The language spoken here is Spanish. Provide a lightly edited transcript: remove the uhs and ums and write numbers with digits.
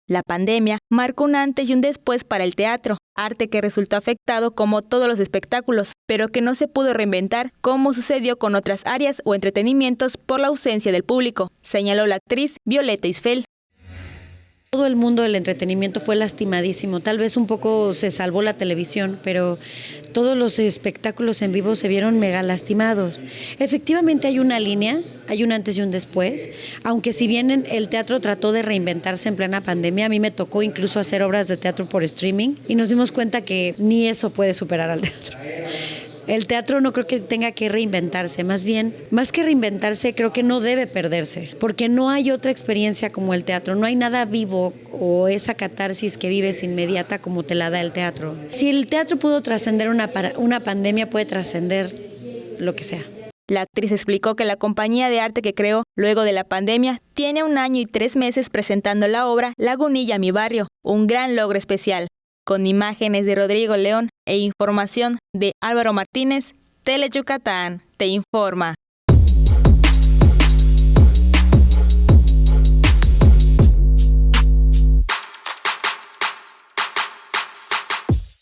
La pandemia marcó un antes y un después para el teatro, arte que resultó afectado como todos los espectáculos, pero que no se pudo reinventar como sucedió con otras áreas o entretenimientos por la ausencia del público, señaló la actriz Violeta Isfel. Todo el mundo del entretenimiento fue lastimadísimo, tal vez un poco se salvó la televisión, pero todos los espectáculos en vivo se vieron mega lastimados. Efectivamente hay una línea, hay un antes y un después, aunque si bien el teatro trató de reinventarse en plena pandemia, a mí me tocó incluso hacer obras de teatro por streaming y nos dimos cuenta que ni eso puede superar al teatro. El teatro no creo que tenga que reinventarse, más bien, más que reinventarse, creo que no debe perderse, porque no hay otra experiencia como el teatro, no hay nada vivo o esa catarsis que vives inmediata como te la da el teatro. Si el teatro pudo trascender una pandemia, puede trascender lo que sea. La actriz explicó que la compañía de arte que creó luego de la pandemia tiene 1 año y 3 meses presentando la obra Lagunilla, mi barrio, un gran logro especial. Con imágenes de Rodrigo León e información de Álvaro Martínez, Tele Yucatán te informa.